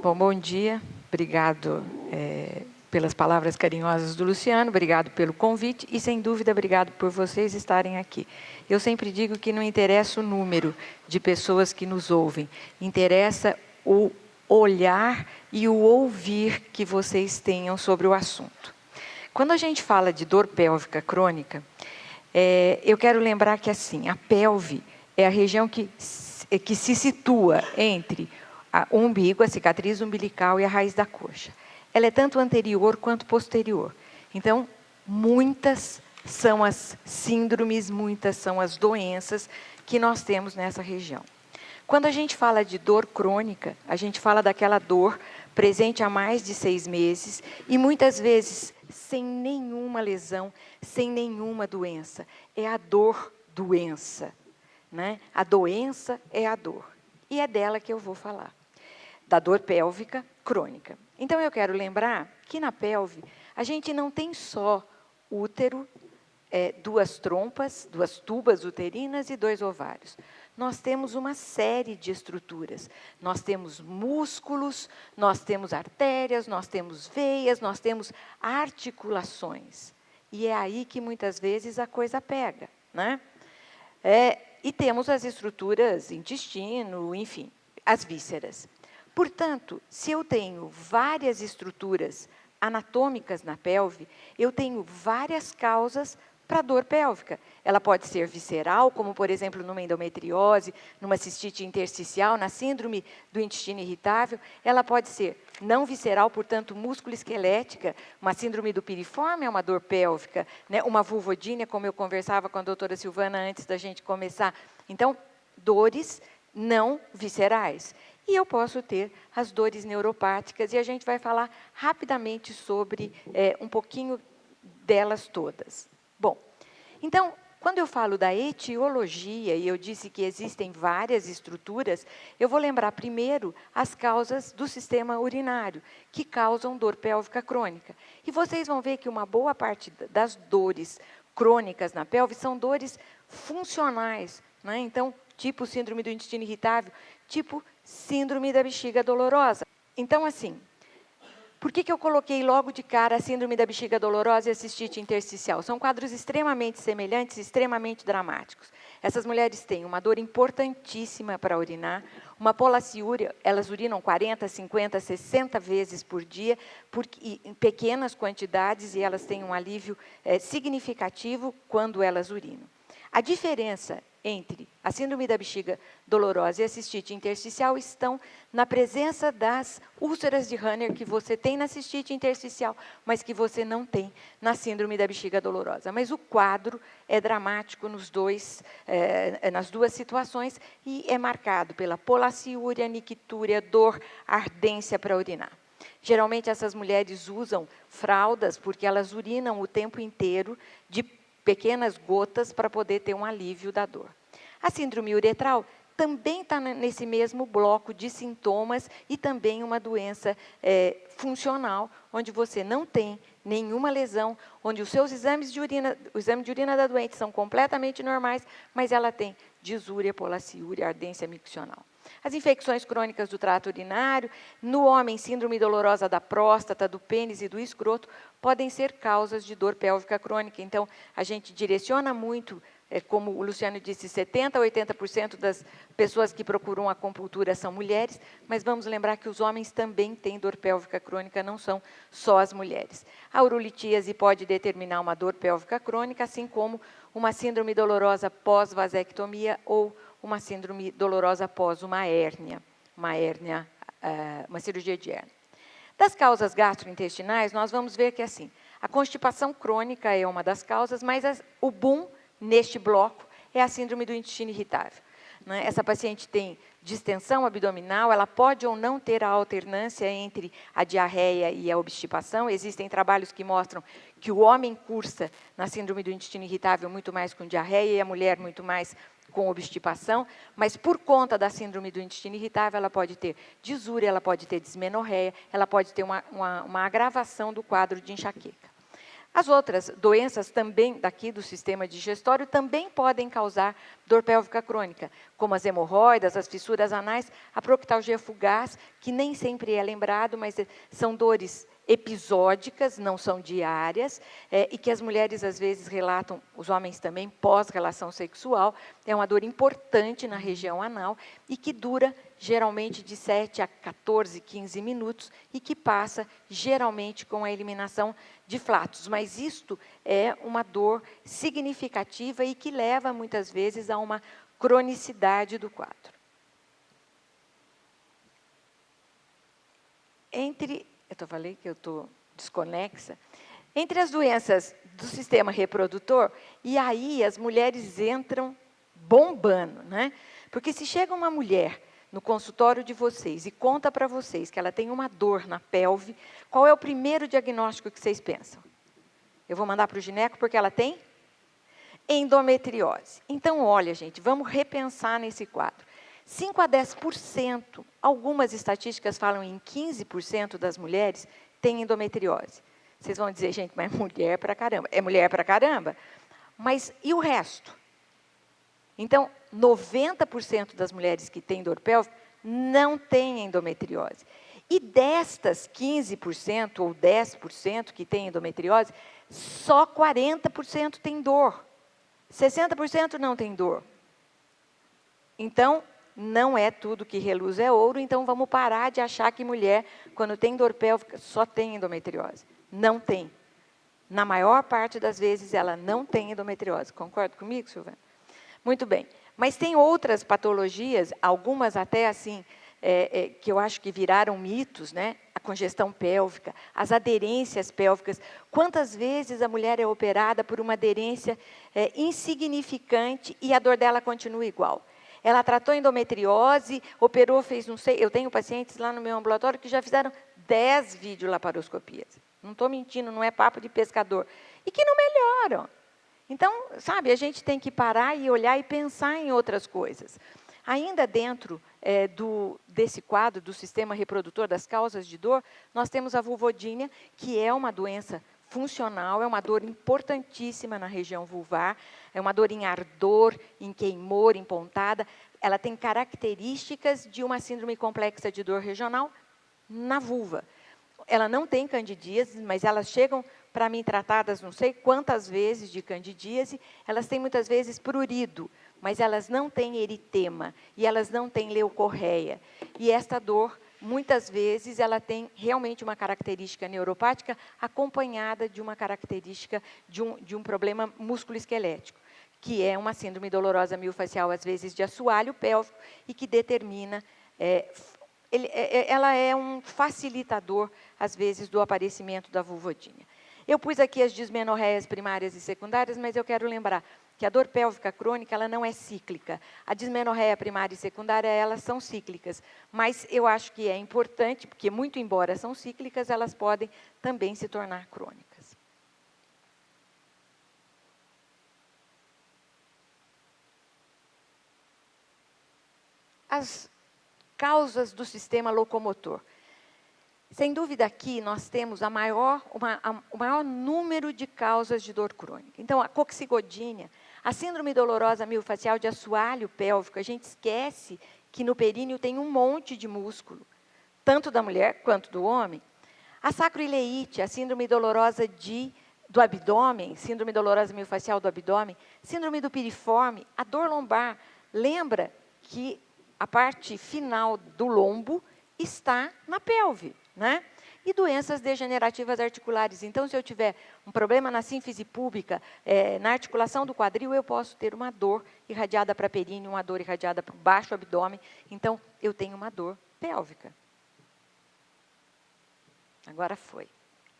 Bom dia. Obrigado pelas palavras carinhosas do Luciano, obrigado pelo convite e, sem dúvida, obrigado por vocês estarem aqui. Eu sempre digo que não interessa o número de pessoas que nos ouvem, interessa o olhar e o ouvir que vocês tenham sobre o assunto. Quando a gente fala de dor pélvica crônica, eu quero lembrar que assim, a pelve é a região que se situa entre o umbigo, a cicatriz umbilical e a raiz da coxa. Ela é tanto anterior quanto posterior. Então, muitas são as síndromes, muitas são as doenças que nós temos nessa região. Quando a gente fala de dor crônica, a gente fala daquela dor presente há mais de 6 meses e muitas vezes sem nenhuma lesão, sem nenhuma doença. É a dor-doença, né? A doença é a dor. E é dela que eu vou falar, da dor pélvica crônica. Então, eu quero lembrar que na pelve, a gente não tem só útero, 2 trompas, 2 tubas uterinas e 2 ovários. Nós temos uma série de estruturas. Nós temos músculos, nós temos artérias, nós temos veias, nós temos articulações. E é aí que muitas vezes a coisa pega, né? E temos as estruturas, intestino, enfim, as vísceras. Portanto, se eu tenho várias estruturas anatômicas na pelve, eu tenho várias causas para dor pélvica. Ela pode ser visceral, como, por exemplo, numa endometriose, numa cistite intersticial, na síndrome do intestino irritável. Ela pode ser não visceral, portanto, músculo-esquelética, uma síndrome do piriforme é uma dor pélvica, né? Uma vulvodínia, como eu conversava com a doutora Silvana antes da gente começar. Então, dores não viscerais. E eu posso ter as dores neuropáticas, e a gente vai falar rapidamente sobre um pouquinho delas todas. Bom, então, quando eu falo da etiologia, e eu disse que existem várias estruturas, eu vou lembrar primeiro as causas do sistema urinário, que causam dor pélvica crônica. E vocês vão ver que uma boa parte das dores crônicas na pelve são dores funcionais, né? Então, tipo síndrome do intestino irritável, tipo síndrome da bexiga dolorosa. Então, assim, por que eu coloquei logo de cara a síndrome da bexiga dolorosa e a cistite intersticial? São quadros extremamente semelhantes, extremamente dramáticos. Essas mulheres têm uma dor importantíssima para urinar, uma polaciúria, elas urinam 40, 50, 60 vezes por dia, em pequenas quantidades, e elas têm um alívio significativo quando elas urinam. A diferença entre a síndrome da bexiga dolorosa e a cistite intersticial estão na presença das úlceras de Hanner que você tem na cistite intersticial, mas que você não tem na síndrome da bexiga dolorosa. Mas o quadro é dramático nas 2 situações e é marcado pela polaciúria, nictúria, dor, ardência para urinar. Geralmente essas mulheres usam fraldas porque elas urinam o tempo inteiro de pequenas gotas para poder ter um alívio da dor. A síndrome uretral também está nesse mesmo bloco de sintomas e também uma doença funcional, onde você não tem nenhuma lesão, onde os seus exames de urina, o exame de urina da doente são completamente normais, mas ela tem disúria, polaciúria, ardência miccional. As infecções crônicas do trato urinário, no homem, síndrome dolorosa da próstata, do pênis e do escroto, podem ser causas de dor pélvica crônica. Então, a gente direciona muito, como o Luciano disse, 70% a 80% das pessoas que procuram acupuntura são mulheres, mas vamos lembrar que os homens também têm dor pélvica crônica, não são só as mulheres. A urolitíase pode determinar uma dor pélvica crônica, assim como uma síndrome dolorosa pós-vasectomia ou uma síndrome dolorosa após uma hérnia, uma cirurgia de hérnia. Das causas gastrointestinais, nós vamos ver que assim, a constipação crônica é uma das causas, mas o boom neste bloco é a síndrome do intestino irritável, né? Essa paciente tem distensão abdominal, ela pode ou não ter a alternância entre a diarreia e a obstipação. Existem trabalhos que mostram que o homem cursa na síndrome do intestino irritável muito mais com diarreia e a mulher muito mais com obstipação, mas por conta da síndrome do intestino irritável, ela pode ter disúria, ela pode ter dismenorreia, ela pode ter uma agravação do quadro de enxaqueca. As outras doenças também daqui do sistema digestório também podem causar dor pélvica crônica, como as hemorroidas, as fissuras anais, a proctalgia fugaz, que nem sempre é lembrado, mas são dores episódicas, não são diárias, e que as mulheres às vezes relatam, os homens também, pós-relação sexual. É uma dor importante na região anal e que dura geralmente de 7 a 14, 15 minutos e que passa geralmente com a eliminação de flatos. Mas isto é uma dor significativa e que leva muitas vezes a uma cronicidade do quadro. Eu falei que eu estou desconexa. Entre as doenças do sistema reprodutor, e aí as mulheres entram bombando, né? Porque se chega uma mulher no consultório de vocês e conta para vocês que ela tem uma dor na pelve, qual é o primeiro diagnóstico que vocês pensam? Eu vou mandar para o gineco porque ela tem endometriose. Então, olha, gente, vamos repensar nesse quadro. 5 a 10%, algumas estatísticas falam em 15% das mulheres têm endometriose. Vocês vão dizer, gente, mas mulher pra caramba. É mulher pra caramba. Mas e o resto? Então, 90% das mulheres que têm dor pélvica não têm endometriose. E destas 15% ou 10% que têm endometriose, só 40% tem dor. 60% não tem dor. Então, não é tudo que reluz é ouro, então vamos parar de achar que mulher, quando tem dor pélvica, só tem endometriose. Não tem. Na maior parte das vezes, ela não tem endometriose. Concorda comigo, Silvana? Muito bem. Mas tem outras patologias, algumas até assim, que eu acho que viraram mitos, né? A congestão pélvica, as aderências pélvicas. Quantas vezes a mulher é operada por uma aderência insignificante e a dor dela continua igual? Ela tratou endometriose, operou, fez não sei... Eu tenho pacientes lá no meu ambulatório que já fizeram 10 videolaparoscopias. Não estou mentindo, não é papo de pescador. E que não melhoram. Então, sabe, a gente tem que parar e olhar e pensar em outras coisas. Ainda dentro desse quadro do sistema reprodutor das causas de dor, nós temos a vulvodínia, que é uma doença funcional, é uma dor importantíssima na região vulvar, é uma dor em ardor, em queimor, em pontada. Ela tem características de uma síndrome complexa de dor regional na vulva. Ela não tem candidíase, mas elas chegam para mim tratadas não sei quantas vezes de candidíase, elas têm muitas vezes prurido, mas elas não têm eritema e elas não têm leucorreia. E esta dor, muitas vezes, ela tem realmente uma característica neuropática acompanhada de uma característica de um problema músculo-esquelético, que é uma síndrome dolorosa miofascial, às vezes de assoalho pélvico, e que determina... ela é um facilitador, às vezes, do aparecimento da vulvodínia. Eu pus aqui as dismenorreias primárias e secundárias, mas eu quero lembrar que a dor pélvica crônica ela não é cíclica. A dismenorreia primária e secundária, elas são cíclicas. Mas eu acho que é importante, porque, muito embora são cíclicas, elas podem também se tornar crônicas. As causas do sistema locomotor. Sem dúvida, aqui nós temos o maior número de causas de dor crônica. Então, a coxigodínia, a síndrome dolorosa miofascial de assoalho pélvico, a gente esquece que no períneo tem um monte de músculo, tanto da mulher quanto do homem. A sacroileite, a síndrome dolorosa do abdômen, síndrome dolorosa miofascial do abdômen, síndrome do piriforme, a dor lombar. Lembra que a parte final do lombo está na pelve, né? E doenças degenerativas articulares. Então, se eu tiver um problema na sínfise púbica, na articulação do quadril, eu posso ter uma dor irradiada para períneo, uma dor irradiada para o baixo abdômen. Então, eu tenho uma dor pélvica. Agora foi.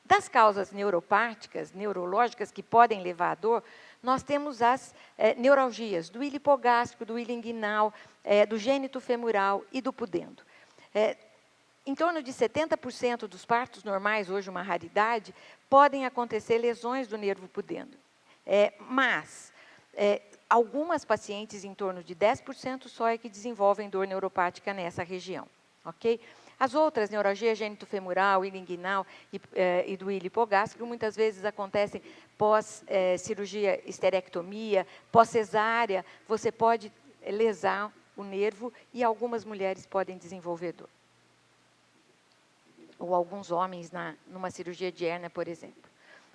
Das causas neuropáticas, neurológicas, que podem levar à dor, nós temos as neuralgias do ilho hipogástrico, do ilho inguinal, do gênito femoral e do pudendo. Em torno de 70% dos partos normais, hoje uma raridade, podem acontecer lesões do nervo pudendo. Mas algumas pacientes, em torno de 10% só, é que desenvolvem dor neuropática nessa região. Okay? As outras, neuralgia genitofemoral, ilinguinal e do ilho hipogástrico, muitas vezes acontecem pós-cirurgia esterectomia, pós-cesárea, você pode lesar o nervo e algumas mulheres podem desenvolver dor. Ou alguns homens numa cirurgia de hérnia, por exemplo.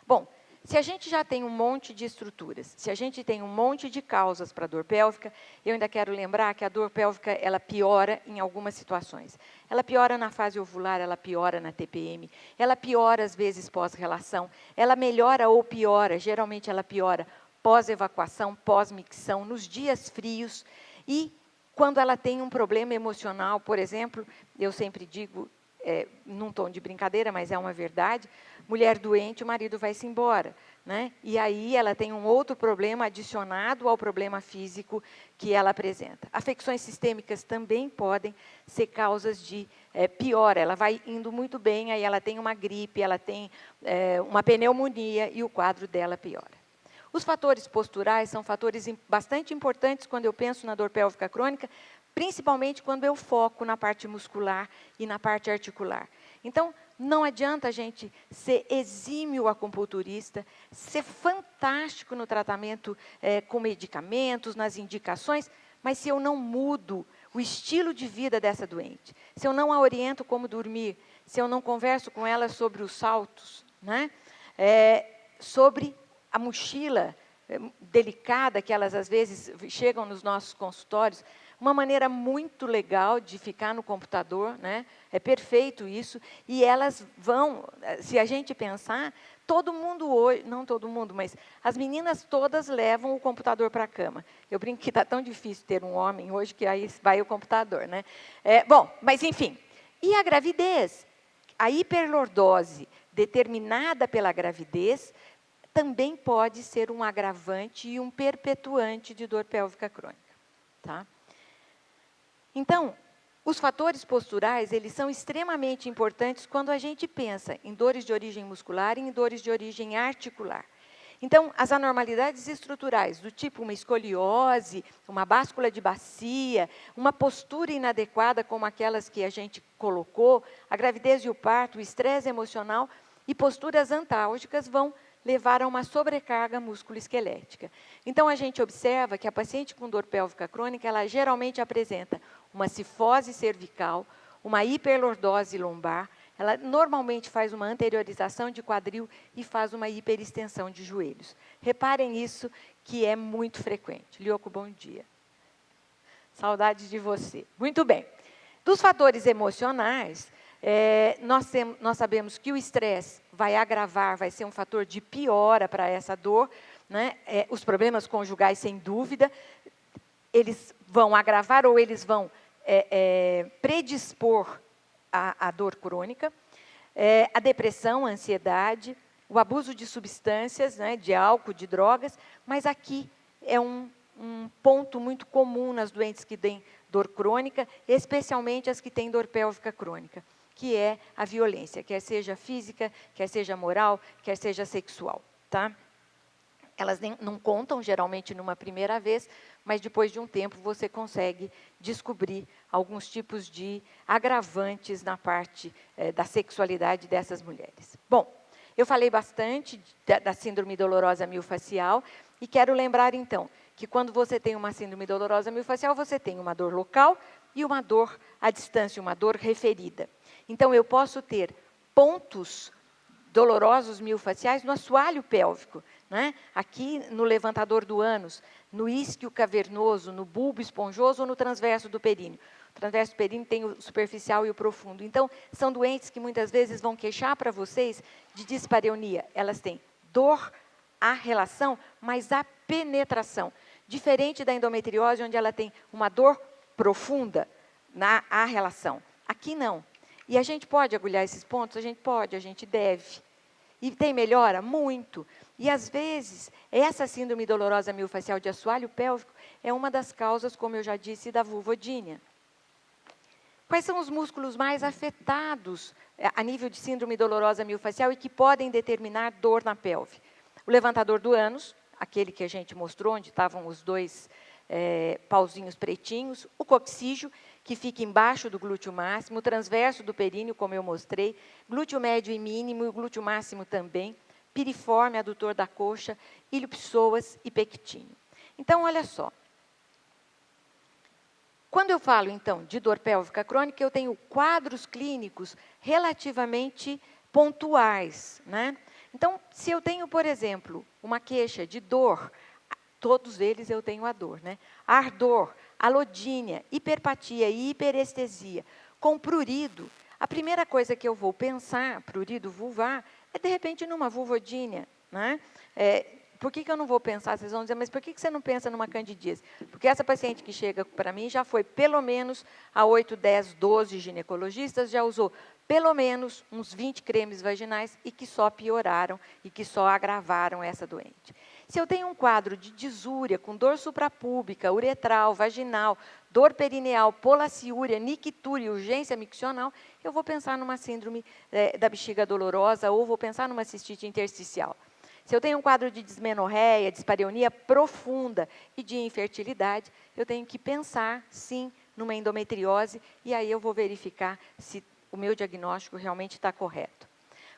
Bom, se a gente já tem um monte de estruturas, se a gente tem um monte de causas para a dor pélvica, eu ainda quero lembrar que a dor pélvica, ela piora em algumas situações. Ela piora na fase ovular, ela piora na TPM, ela piora às vezes pós-relação, ela melhora ou piora, geralmente ela piora pós-evacuação, pós-micção, nos dias frios e quando ela tem um problema emocional, por exemplo, eu sempre digo, num tom de brincadeira, mas é uma verdade, mulher doente, o marido vai-se embora, né? E aí ela tem um outro problema adicionado ao problema físico que ela apresenta. Afecções sistêmicas também podem ser causas de piora, ela vai indo muito bem, aí ela tem uma gripe, ela tem uma pneumonia e o quadro dela piora. Os fatores posturais são fatores bastante importantes quando eu penso na dor pélvica crônica, principalmente quando eu foco na parte muscular e na parte articular. Então, não adianta a gente ser exímio acupunturista, ser fantástico no tratamento com medicamentos, nas indicações, mas se eu não mudo o estilo de vida dessa doente, se eu não a oriento como dormir, se eu não converso com ela sobre os saltos, né? Sobre a mochila delicada que elas às vezes chegam nos nossos consultórios, uma maneira muito legal de ficar no computador, né? É perfeito isso, e elas vão, se a gente pensar, todo mundo hoje, não todo mundo, mas as meninas todas levam o computador para a cama. Eu brinco que está tão difícil ter um homem hoje que aí vai o computador, né? Bom, mas enfim, e a gravidez? A hiperlordose determinada pela gravidez também pode ser um agravante e um perpetuante de dor pélvica crônica, tá? Então, os fatores posturais, eles são extremamente importantes quando a gente pensa em dores de origem muscular e em dores de origem articular. Então, as anormalidades estruturais, do tipo uma escoliose, uma báscula de bacia, uma postura inadequada como aquelas que a gente colocou, a gravidez e o parto, o estresse emocional e posturas antálgicas vão levar a uma sobrecarga musculoesquelética. Então, a gente observa que a paciente com dor pélvica crônica, ela geralmente apresenta uma cifose cervical, uma hiperlordose lombar, ela normalmente faz uma anteriorização de quadril e faz uma hiperextensão de joelhos. Reparem isso, que é muito frequente. Lioco, bom dia. Saudade de você. Muito bem. Dos fatores emocionais, nós sabemos que o estresse vai agravar, vai ser um fator de piora para essa dor, né? Os problemas conjugais, sem dúvida, eles vão agravar ou eles vão predispor a dor crônica, a depressão, a ansiedade, o abuso de substâncias, né, de álcool, de drogas, mas aqui é um ponto muito comum nas doentes que têm dor crônica, especialmente as que têm dor pélvica crônica, que é a violência, quer seja física, quer seja moral, quer seja sexual, tá? Elas não contam, geralmente, numa primeira vez, mas depois de um tempo você consegue descobrir alguns tipos de agravantes na parte da sexualidade dessas mulheres. Bom, eu falei bastante da síndrome dolorosa miofascial e quero lembrar, então, que quando você tem uma síndrome dolorosa miofascial, você tem uma dor local e uma dor à distância, uma dor referida. Então, eu posso ter pontos dolorosos miofasciais no assoalho pélvico, né? Aqui no levantador do ânus, no isquio cavernoso, no bulbo esponjoso ou no transverso do períneo. O transverso do períneo tem o superficial e o profundo. Então, são doentes que muitas vezes vão queixar para vocês de dispareunia. Elas têm dor à relação, mas à penetração. Diferente da endometriose, onde ela tem uma dor profunda à relação. Aqui não. E a gente pode agulhar esses pontos? A gente pode, a gente deve. E tem melhora? Muito. E, às vezes, essa síndrome dolorosa miofascial de assoalho pélvico é uma das causas, como eu já disse, da vulvodínia. Quais são os músculos mais afetados a nível de síndrome dolorosa miofascial e que podem determinar dor na pelve? O levantador do ânus, aquele que a gente mostrou, onde estavam os dois pauzinhos pretinhos, o coxígio, que fica embaixo do glúteo máximo, transverso do períneo, como eu mostrei, glúteo médio e mínimo, e o glúteo máximo também, piriforme, adutor da coxa, ilho-psoas e pectíneo. Então, olha só. Quando eu falo, então, de dor pélvica crônica, eu tenho quadros clínicos relativamente pontuais, né? Então, se eu tenho, por exemplo, uma queixa de dor, todos eles eu tenho a dor, né? Ardor, alodínia, hiperpatia e hiperestesia, com prurido, a primeira coisa que eu vou pensar, prurido vulvar, é de repente numa vulvodínia, né? Por que eu não vou pensar? Vocês vão dizer, mas por que você não pensa numa candidíase? Porque essa paciente que chega para mim já foi pelo menos a 8, 10, 12 ginecologistas, já usou pelo menos uns 20 cremes vaginais e que só pioraram e que só agravaram essa doente. Se eu tenho um quadro de disúria, com dor suprapúbica, uretral, vaginal, dor perineal, polaciúria, nictúria e urgência miccional, eu vou pensar numa síndrome da bexiga dolorosa ou vou pensar numa cistite intersticial. Se eu tenho um quadro de dismenorreia, dispareunia profunda e de infertilidade, eu tenho que pensar, sim, numa endometriose e aí eu vou verificar se o meu diagnóstico realmente está correto.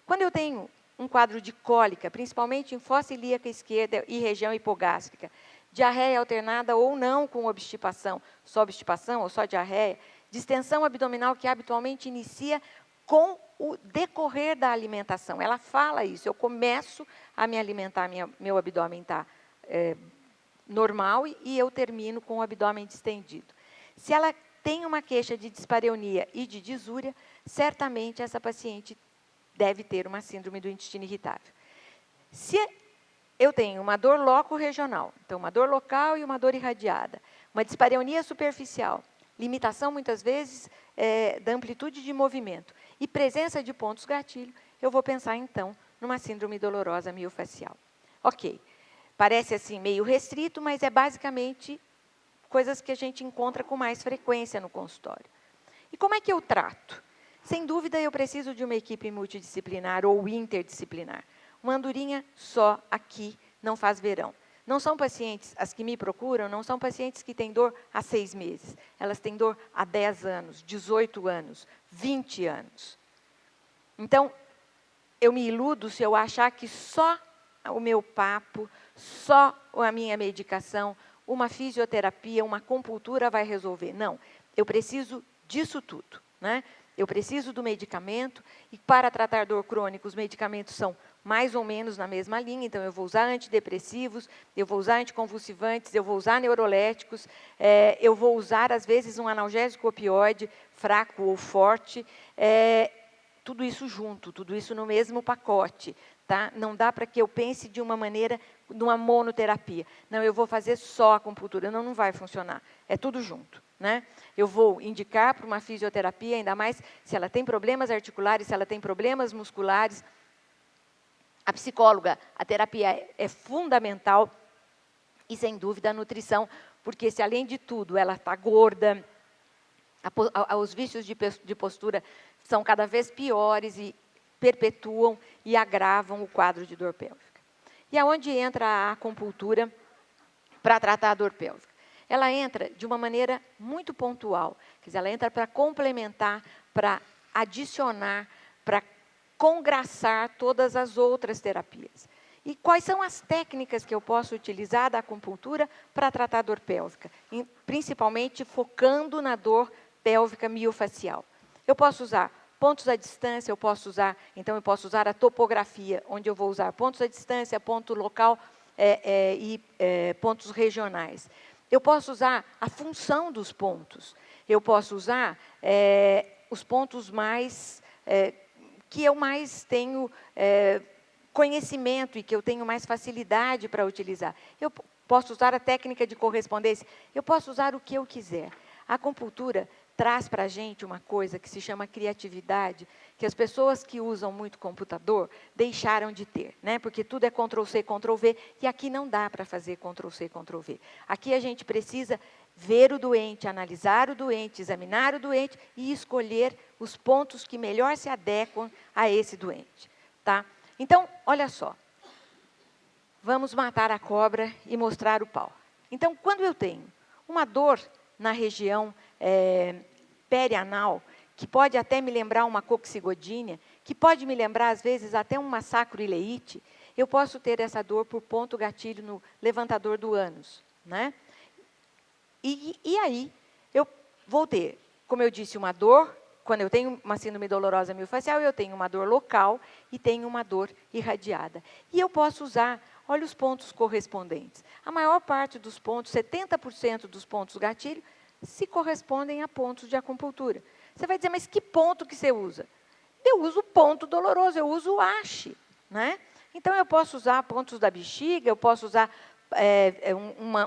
Quando eu tenho um quadro de cólica, principalmente em fossa ilíaca esquerda e região hipogástrica, diarreia alternada ou não com obstipação, só obstipação ou só diarreia, distensão abdominal que habitualmente inicia com o decorrer da alimentação. Ela fala isso, eu começo a me alimentar, meu abdômen está normal e eu termino com o abdômen distendido. Se ela tem uma queixa de dispareunia e de disúria, certamente essa paciente deve ter uma síndrome do intestino irritável. Se eu tenho uma dor loco-regional, então uma dor local e uma dor irradiada, uma dispareunia superficial, limitação muitas vezes da amplitude de movimento e presença de pontos gatilho, eu vou pensar então numa síndrome dolorosa miofacial. Ok, parece assim meio restrito, mas é basicamente coisas que a gente encontra com mais frequência no consultório. E como é que eu trato? Sem dúvida, eu preciso de uma equipe multidisciplinar ou interdisciplinar. Uma andorinha só aqui não faz verão. Não são pacientes, as que me procuram, não são pacientes que têm dor há 6 meses. Elas têm dor há 10 anos, 18 anos, 20 anos. Então, eu me iludo se eu achar que só o meu papo, só a minha medicação, uma fisioterapia, uma acupuntura vai resolver. Não, eu preciso disso tudo, né? Eu preciso do medicamento e para tratar dor crônica, os medicamentos são mais ou menos na mesma linha, então eu vou usar antidepressivos, eu vou usar anticonvulsivantes, eu vou usar neuroléticos, eu vou usar, às vezes, um analgésico opioide, fraco ou forte, tudo isso junto, tudo isso no mesmo pacote. Tá? Não dá para que eu pense de uma maneira, de uma monoterapia. Não, eu vou fazer só a acupuntura. Não vai funcionar. É tudo junto. Né? Eu vou indicar para uma fisioterapia, ainda mais se ela tem problemas articulares, se ela tem problemas musculares. A psicóloga, a terapia é fundamental e, sem dúvida, a nutrição, porque se, além de tudo, ela está gorda, os vícios de postura são cada vez piores e perpetuam e agravam o quadro de dor pélvica. E aonde entra a acupuntura para tratar a dor pélvica? Ela entra de uma maneira muito pontual, quer dizer, ela entra para complementar, para adicionar, para congraçar todas as outras terapias. E quais são as técnicas que eu posso utilizar da acupuntura para tratar a dor pélvica? Principalmente focando na dor pélvica miofacial. Eu posso usar pontos à distância, eu posso usar a topografia, onde eu vou usar pontos à distância, ponto local e pontos regionais. Eu posso usar a função dos pontos. Eu posso usar os pontos mais que eu mais tenho conhecimento e que eu tenho mais facilidade para utilizar. Eu posso usar a técnica de correspondência. Eu posso usar o que eu quiser. A acupuntura traz para a gente uma coisa que se chama criatividade, que as pessoas que usam muito computador deixaram de ter, né? Porque tudo é Ctrl+C, Ctrl+V, e aqui não dá para fazer Ctrl+C, Ctrl+V. Aqui a gente precisa ver o doente, analisar o doente, examinar o doente e escolher os pontos que melhor se adequam a esse doente. Tá? Então, olha só, vamos matar a cobra e mostrar o pau. Então, quando eu tenho uma dor na região perianal, que pode até me lembrar uma coccigodínia, que pode me lembrar, às vezes, até uma sacroileite, eu posso ter essa dor por ponto gatilho no levantador do ânus, né? E aí, eu vou ter, como eu disse, uma dor, quando eu tenho uma síndrome dolorosa miofascial, eu tenho uma dor local e tenho uma dor irradiada. E eu posso usar, olha os pontos correspondentes. A maior parte dos pontos, 70% dos pontos gatilho, se correspondem a pontos de acupuntura. Você vai dizer, mas que ponto que você usa? Eu uso ponto doloroso, eu uso o haste, né? Então, eu posso usar pontos da bexiga, eu posso usar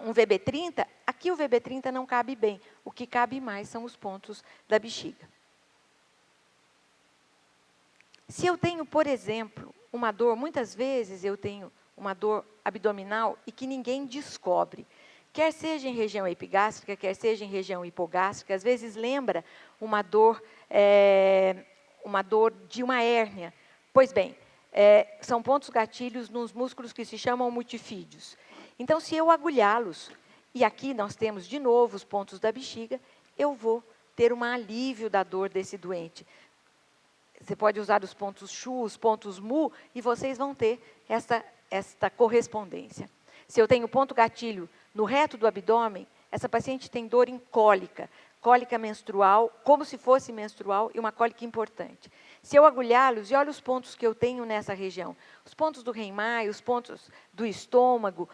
um VB30. Aqui o VB30 não cabe bem. O que cabe mais são os pontos da bexiga. Se eu tenho, por exemplo, uma dor, muitas vezes eu tenho uma dor abdominal e que ninguém descobre. Quer seja em região epigástrica, quer seja em região hipogástrica, às vezes lembra uma dor de uma hérnia. Pois bem, são pontos gatilhos nos músculos que se chamam multifídios. Então, se eu agulhá-los, e aqui nós temos de novo os pontos da bexiga, eu vou ter um alívio da dor desse doente. Você pode usar os pontos Chu, os pontos Mu, e vocês vão ter esta correspondência. Se eu tenho ponto gatilho no reto do abdômen, essa paciente tem dor em cólica menstrual, como se fosse menstrual, e uma cólica importante. Se eu agulhá-los, e olha os pontos que eu tenho nessa região, os pontos do Renmai, os pontos do estômago,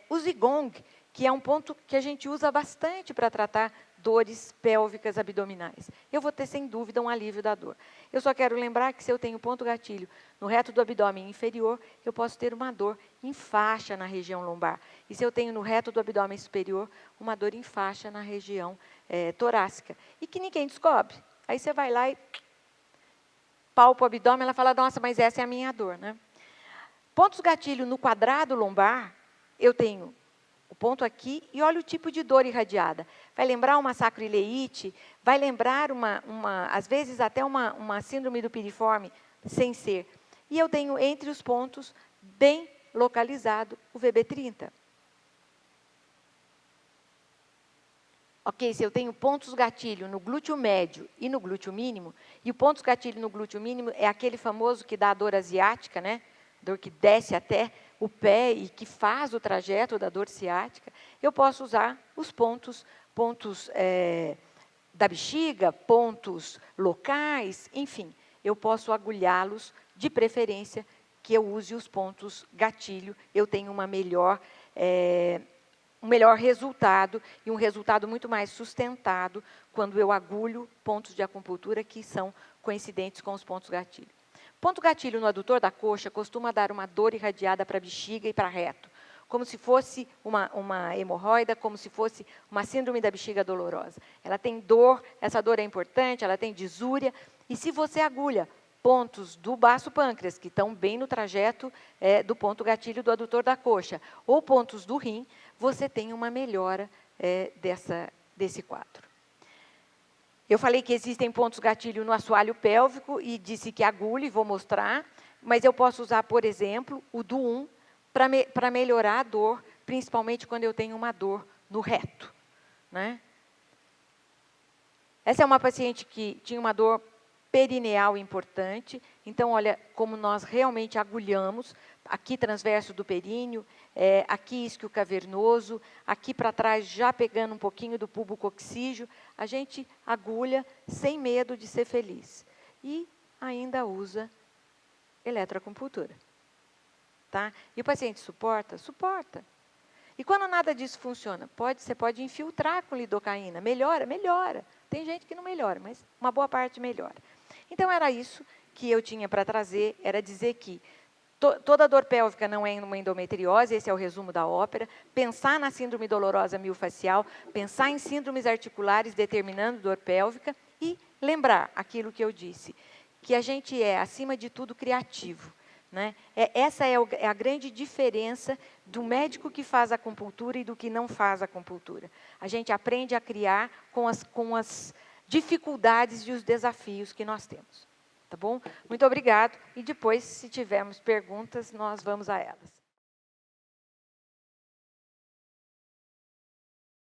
o Zigong, que é um ponto que a gente usa bastante para tratar dores pélvicas abdominais. Eu vou ter, sem dúvida, um alívio da dor. Eu só quero lembrar que se eu tenho ponto gatilho no reto do abdômen inferior, eu posso ter uma dor em faixa na região lombar. E se eu tenho no reto do abdômen superior, uma dor em faixa na região torácica. E que ninguém descobre. Aí você vai lá e palpa o abdômen, ela fala, nossa, mas essa é a minha dor, né? Pontos gatilho no quadrado lombar, eu tenho o ponto aqui, e olha o tipo de dor irradiada. Vai lembrar uma sacroileite, vai lembrar, às vezes, até uma síndrome do piriforme, sem ser. E eu tenho, entre os pontos, bem localizado, o VB30. Ok, se eu tenho pontos gatilho no glúteo médio e no glúteo mínimo, e o pontos gatilho no glúteo mínimo é aquele famoso que dá a dor asiática, né? Dor que desce até o pé e que faz o trajeto da dor ciática, eu posso usar os pontos da bexiga, pontos locais, enfim, eu posso agulhá-los, de preferência que eu use os pontos gatilho, eu tenho um melhor resultado e um resultado muito mais sustentado quando eu agulho pontos de acupuntura que são coincidentes com os pontos gatilho. Ponto gatilho no adutor da coxa costuma dar uma dor irradiada para a bexiga e para reto, como se fosse uma hemorroida, como se fosse uma síndrome da bexiga dolorosa. Ela tem dor, essa dor é importante, ela tem disúria, e se você agulha pontos do baço pâncreas, que estão bem no trajeto do ponto gatilho do adutor da coxa, ou pontos do rim, você tem uma melhora desse quadro. Eu falei que existem pontos gatilho no assoalho pélvico e disse que agulho, e vou mostrar, mas eu posso usar, por exemplo, o do 1 para melhorar a dor, principalmente quando eu tenho uma dor no reto, né? Essa é uma paciente que tinha uma dor perineal importante, então olha como nós realmente agulhamos, aqui transverso do períneo, aqui isquio cavernoso, aqui para trás já pegando um pouquinho do bulbo coccígeo, a gente agulha sem medo de ser feliz. E ainda usa eletroacupuntura. Tá? E o paciente suporta? Suporta. E quando nada disso funciona, você pode infiltrar com lidocaína. Melhora? Melhora. Tem gente que não melhora, mas uma boa parte melhora. Então, era isso que eu tinha para trazer, era dizer que toda dor pélvica não é uma endometriose, esse é o resumo da ópera. Pensar na síndrome dolorosa miofascial, pensar em síndromes articulares determinando dor pélvica e lembrar aquilo que eu disse, que a gente é, acima de tudo, criativo. Né? Essa é a grande diferença do médico que faz acupuntura e do que não faz acupuntura. A gente aprende a criar com as dificuldades e os desafios que nós temos. Tá bom? Muito obrigado. E depois, se tivermos perguntas, nós vamos a elas.